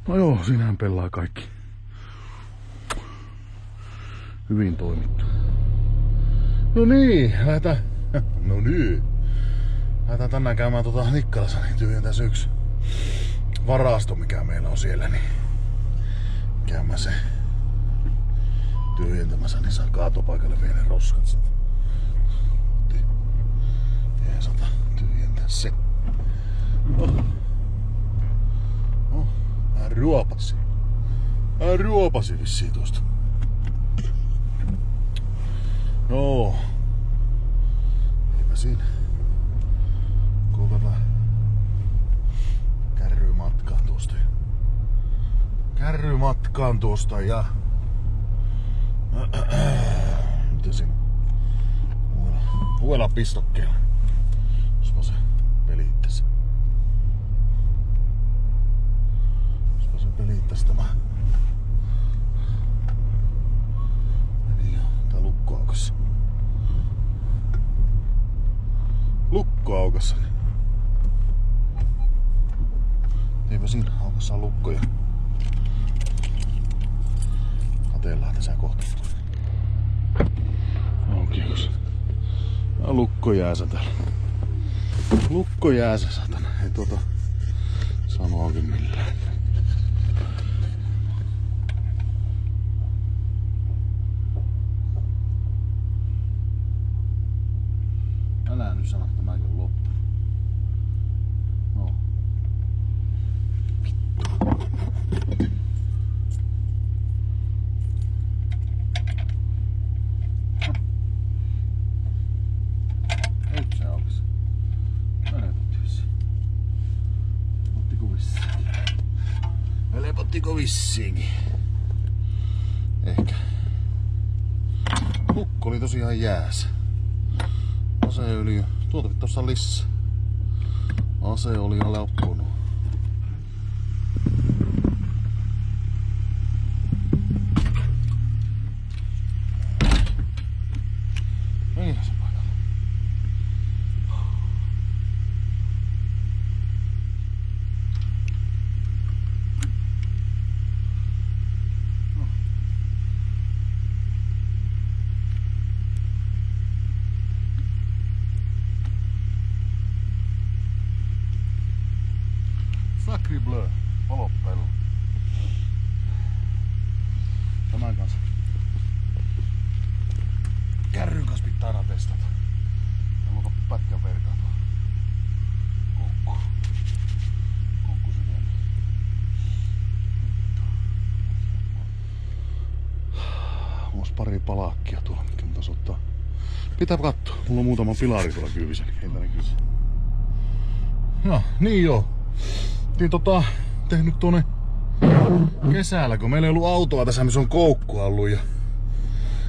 No joo, siinähän pelaa kaikki. Hyvin toimittu. No niin, lähdetään tänään käymään Nikkalassa, niin tyhjentäis yksi varasto, mikä meillä on siellä, niin käymään se tyhjentämässä, niin saa kaatopaikalle vielä roskat. Jeesata tyhjentää se. Hän ruopasi vissiin tuosta. Joo. Eipä siinä. Kuukataan kärrymatkaan tuosta ja mitä siinä uudella pistokkeella. Jospa se pelittäisi. Tämä. Niin, tää lukko aukassa. Lukko aukassa. Eipä siinä aukassa lukkoja. Katellaan tässä kohta. Aukios. Lukko jääsä täällä. Lukko jääsä, satana. Ei sanoakin millään. Älä nyt sano, että mäkin on loppu. No. Nyt se aukesi. Helpottiko vissiinkin? Ehkä. Lukko oli tosiaan jäässä. Aseöljy. Tuota tossa lisää. Ase oli jo loppunut. Niin se paikalla. Sacre bleu, valoppelu. Tämän kanssa. Kärryn kanssa pitää aina testata. Onko pätkän vertaa tuo koukku. Koukku sydämi. Mulla olisi pari palakkia tuolla, mitkä mun taas ottaa. Pitää katsoa. Mulla on muutama pilari tuolla kyyvissä, niin ei tänne kyse. No, niin joo. Tehnyt tuonne kesällä, kun meillä ei ollut autoa tässä, missä on koukku ollut ja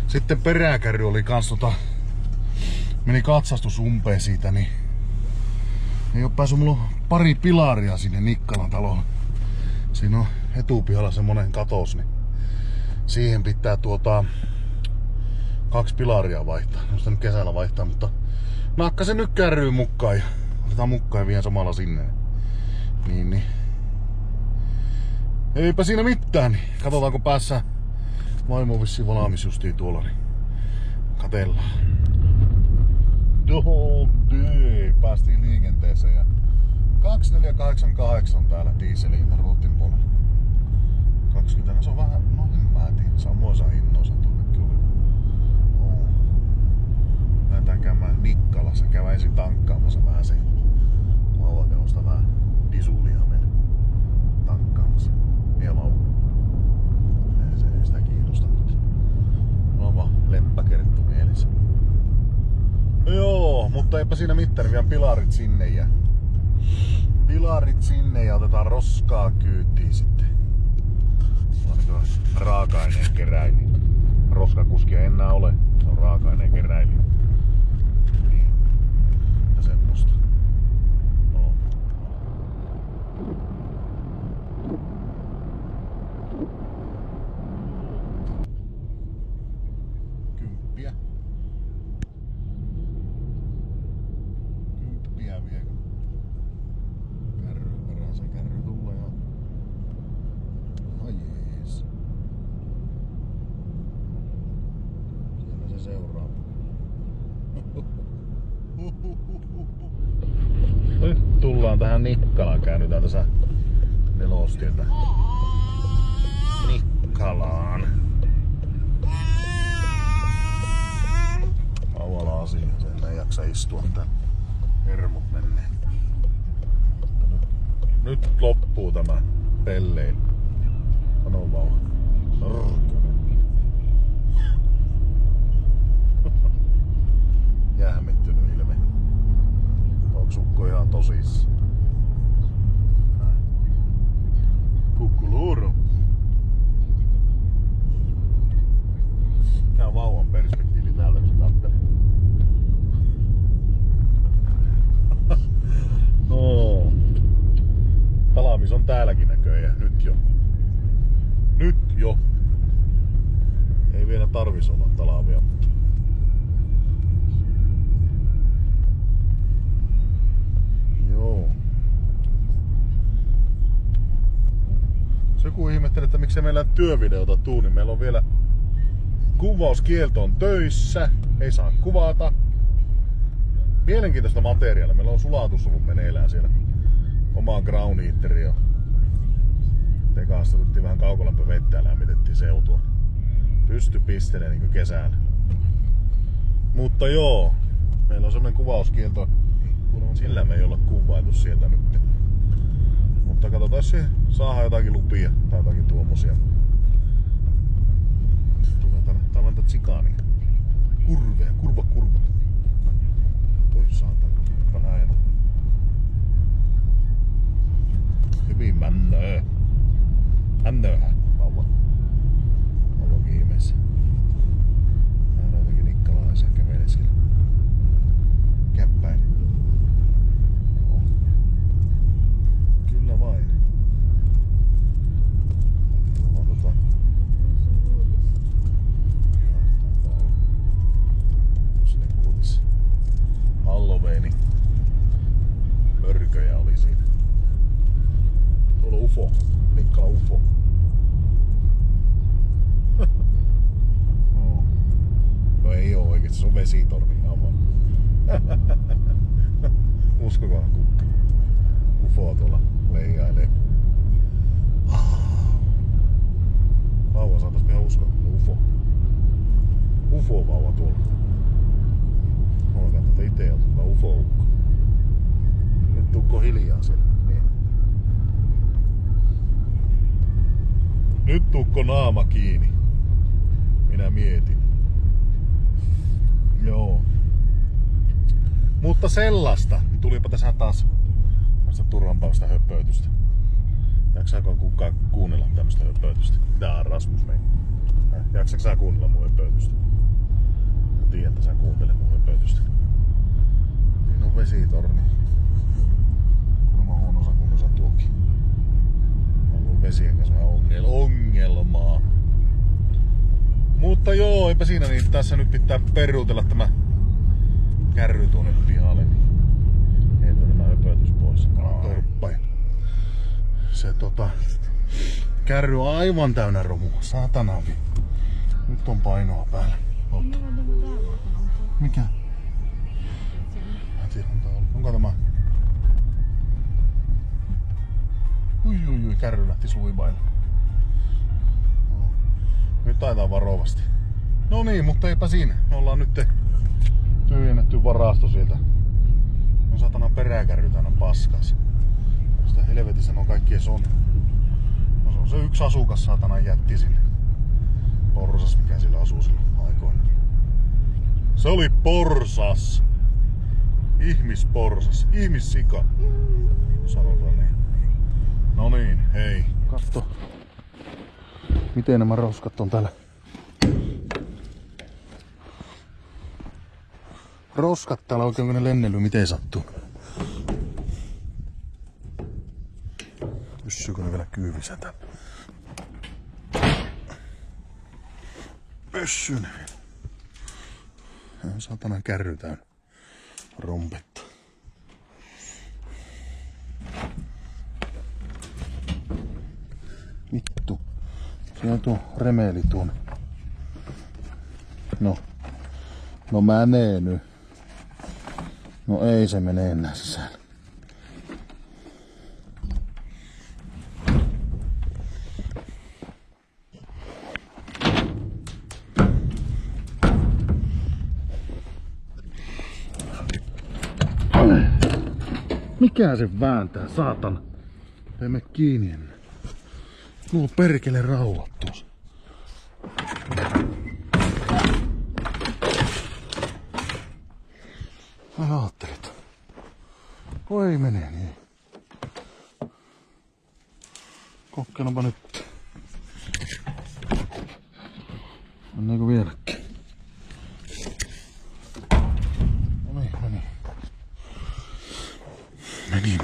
sitten peräkärry oli kans meni katsastus umpeen siitä, niin ei oo päässyt, mulla on pari pilaria sinne Nikkalan taloon. Siinä on etupihalla semmonen katos, niin siihen pitää 2 pilaria vaihtaa. En sitä nyt kesällä vaihtaa, mutta nakkasen nyt kärryyn mukaan ja otetaan mukaan ja vien samalla sinne. Niin. Eipä siinä mitään, niin katsotaanko päässä. Vaimo on vissiin valmis justiin tuolla, niin katellaan. Päästiin liikenteeseen ja 2488 täällä dieseliin Ruotin puolella. 20, se on vähän, no en mä tiedä, samoisa hinnoissa tuonnekin oli. Lähdetään käymään Nikkalassa, käydään ensin tankkaamassa vähän se. Vauvakeosta vähän disulia meille tankkaamassa. Ei sitä kiinnosta nyt. On vaan leppäkerttu mielessä. Joo, mutta eipä siinä mitään, vielä pilarit sinne ja otetaan roskaa kyytiin sitten. On raaka-aineen keräilijä. Roskakuskia enää ole, se on raaka-aineen keräilijä. Niin. Ja semmoista. No. Kymppiä. Kymppiä vielä. Kärry tulee ja mennään tähän Nikkalaan. Käännytään tässä Nelostietä Nikkalaan. Auvala asia, sen ei jaksa istua täällä. Hermot menee. Nyt loppuu tämä pellein. Sano vauva. Jähmettynyt ilme. Onko sukko ihan tosissaan? Kukkuluuru. Tää on vauvan perspektiivi täältä, kun se kattelee. No. Talaamis on täälläkin näköjään. Nyt jo. Nyt jo. Ei vielä tarvis olla talaamia. Joo. Se kun ihmettelee, että miksei meillä työvideota tuu, niin meillä on vielä kuvauskielto on töissä. Ei saa kuvata. Mielenkiintoista materiaalia. Meillä on sulatus ollut meneillään siellä. Omaa ground heateria. Tekasta otettiin vähän kaukolämpövettä ja lämmitettiin seutua. Pysty pistelee niin kuin kesällä. Mutta joo, meillä on semmonen kuvauskielto. Sillä me ei olla kuvailtu sieltä nyt. Mutta katsotaan, jos saadaan jotakin lupia tai jotakin tuommoisia. Tulee täällä on tätä tsikaania. Kurveja, kurva. Oi saatana, vähän enää. Hyvin männöö. Männööhän, vauva. Vauvakin ihmeessä. Täällä on jotakin nikkalaisia kävelee siellä. Käppäinen. Joo. Kyllä vain. Tuolla sinne kuutis. Halloweeni. Mörköjä oli siinä. Tuolla on UFO. Nikkala UFO. No ei oo oikeesti, se on vesitorni aivan. Uskokohan kukka. UFO tuolla leijailee. Vauva saatais ihan uskoa, UFO. UFO vauva tuolla. Mä tätä ite ottaa UFO-ukko. Nyt tukko hiljaa siellä. Niin. Nyt tukko naama kiinni. Minä mietin. Joo. Mutta sellaista. Tulipa tässä taas turvanpäiväistä höpötystä. Jaksaako kukaan kuunnella tämmöstä höpötystä? Tää on Rasmus meidän. Jaksatko sä kuunnella mun höpötystä? Mä tiedän, että sä kuuntelet mun höpötystä. Siinä on vesitorni. Kuulemma huono osa kun osa tuokin. On ollut vesien kanssa vähän ongelmaa. Mutta joo, eipä siinä niin. Tässä nyt pitää peruutella tämä kärry tuonne pihalle. Niin heitä tämä höpötys pois. Torppa. Se kärry on aivan täynnä romua. Saatanavi. Nyt on painoa päällä. Otta. Mikä? Mä tiedän, onko tämä? Ui, kärry lähti suivaille. Nyt taitaa varovasti. No niin, mutta eipä siinä. Me ollaan nyt tyhjennetty varasto sieltä. No satana peräkärry tänä paskas. Sitä helvetissä on kaikkien on. No se on se yksi asukas saatana jätti sinne. Porsas, mikä sillä asuu silloin aikoina. Se oli porsas. Ihmisporsas. Ihmissika. Sanotaan niin. No niin, hei. Katso. Miten nämä roskat on täällä? Roskat täällä oikein kun ne lennely, miten sattuu? Pysyykö ne vielä kyyvissä täällä? Pysyy ne vielä. Saatanan kärry täynnä rompetta. Vittu. Siinä on tuo remeeli tuonne. No menee nyt. No ei se mene enää sisällä. Mikä se vääntää, saatan? Ei me kiinni ennen. Nuo perkele raulat tuossa. Mä ajattelin, että voi menee niin. Kokkeillaanpa nyt. Meneekö vieläkin? No niin, meni. Meni.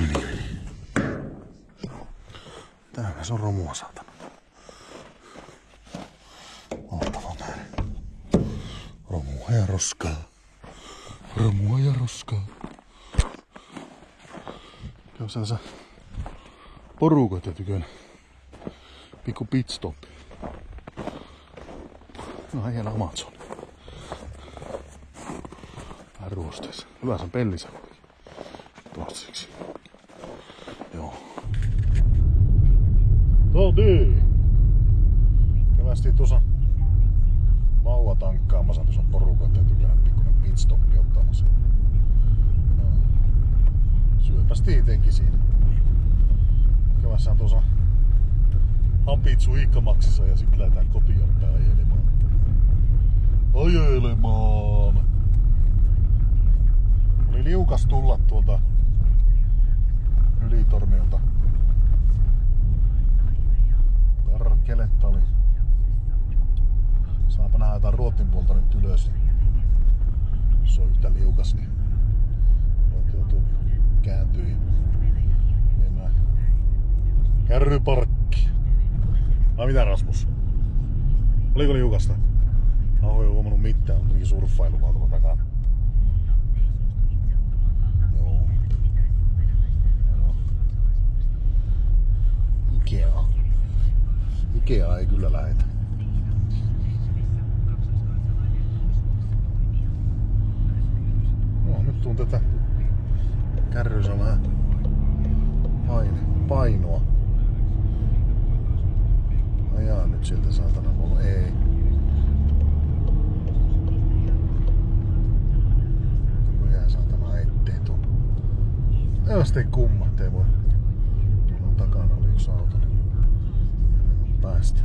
Täällä se on romua, saatana. Ootapa näin. Romua ja roskaa. Romua ja roskaa. Käy sellaisen porukoita tykönä. Pikku pitstop. No hieno Amazon. Vähän ruosteessa. Hyvä se on pellisä. Toiseksi. Joo. No niin. Kävästiin tuossa vauva tankkaamassa tuossa porukoita tykönä pikkuinen pitstoppi ottamassa. Syöpästi itenkin siinä. Kävässään tuossa Hapitsu Hiikkamaksissa ja sitten lähdetään kotiin päin ajelemaan. Oli liukas tulla tuolta Ylitorniolta. Perkeletta oli. Saapa nähdä jotain Ruotin puolta nyt ylös. Se on yhtä liukas, niin joutuu kääntyy. Mennään kärryparkki. Ai mitä Rasmus? Oliko liukasta? Mä oon huomannut mitään, mutta niinkin surffailu vaan tuolla takana. Joo. Ikea ei kyllä lähetä. No, nyt tuun tätä kärryssä vähän painoa. Ajaa nyt sieltä saatana mulla. Ei. Tuo jää saatana ettei tuu. Ei sitten kumma, ettei voi. Tuolla takana oli yksi auto. Päästä.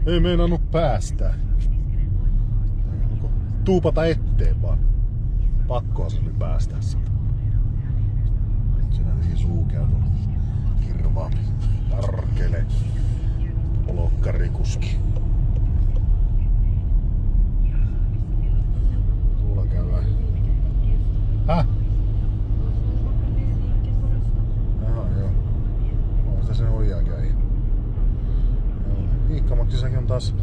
Ei meinannut päästä. Tuupata etteen vaan. Pakkoa se oli päästä sitä. Siinä teki suu käy tuolla kirvaampi. Tarkele. Olokkarikuski. Tuolla käydään. Häh? Aha, joo. On sitä se hoijaa käy. Hiikkamaksissakin on taas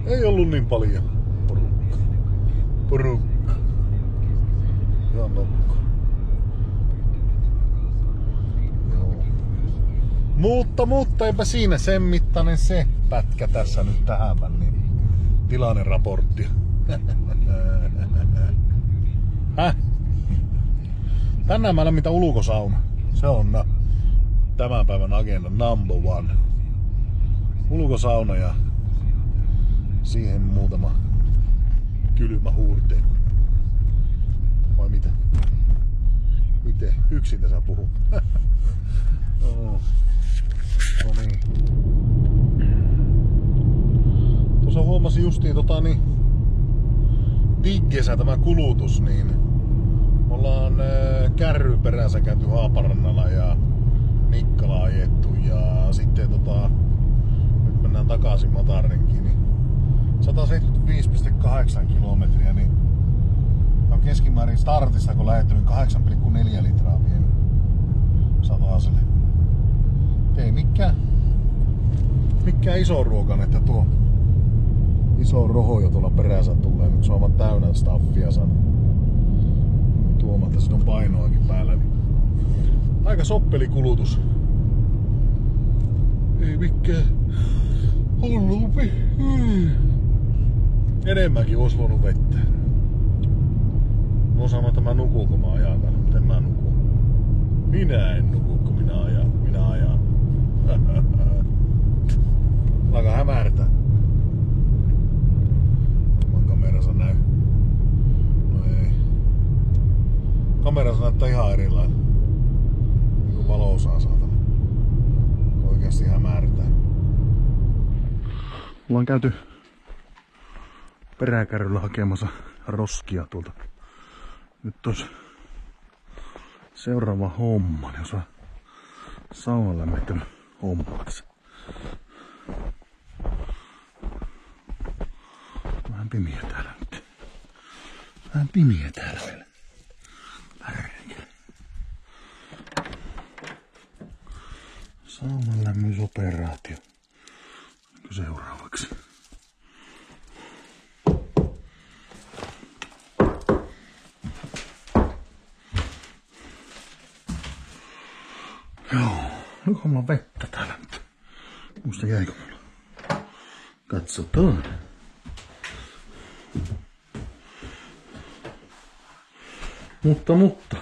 ei ollut niin paljon porukka. Ihan nokko. Joo. Mutta eipä siinä sen mittainen se pätkä tässä nyt tähän väliin. Tilanneraportti. Häh? Tänään mä lämmitä ulkosauna. Se on tämän päivän agenda number one. Ulkosauna ja siihen muutama kylmä huurte. Vai mitä? Miten? Yksin tässä puhuu. No niin. Tuossa huomasin justiin Diggessä tämä kulutus, niin ollaan kärryperässä käyty Haaparannalla ja Nikkala ajettu ja sitten nyt mennään takaisin Matarenkiin, niin 175,8 kilometriä, niin on keskimäärin startista kun lähetty, niin 8,4 litraa vienyt sataselle. Ei mikään iso ruokan, että tuo iso rohojo tuolla perässä tulee, nyt se on aivan täynnä staffia tuomatta, siinä on painoakin päällä, niin aika soppeli kulutus. Ei mikään hullumpi. Enemmänkin olisi voinut vettä. Mä sanoin, että mä nukun, kun mä ajan täällä, mutta en mä nuku. Minä en nuku, kun minä ajan. Alkaa hämärtää. Varmaan kamerassa näy. No ei. näyttää ihan erilainen. Niinku valo-osaa saatana. Oikeasti hämärtää. Ollaan käyty peräkärryllä hakemassa roskia tuolta. Nyt olisi seuraava homma, niin osaa saunan lämmittelyn hommaksi. Vähän pimiä täällä nyt. Vähän pimiä täällä vielä. Härkä. Saunan lämmitysoperaatio. Seuraavaksi. Joo, nyt mulla on vettä täällä nyt. Muista jäikö mulla? Katsotaan. Mutta.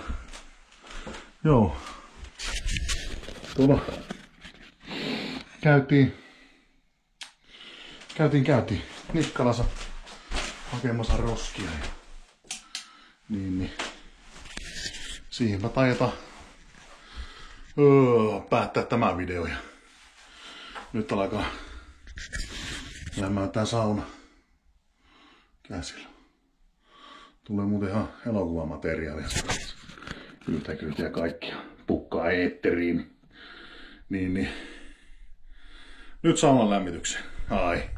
Joo. Tuolla käytiin Nikkalassa hakemassa roskia. Niin. Siihenpä taitaa päättää tämä video. Ja nyt alkaa lämmäyttää sauna käsillä. Tulee muuten ihan elokuvamateriaalia. Yltäkyltä ja kaikkia pukkaa eetteriin. Niin. Nyt saunan lämmitykseen. Ai.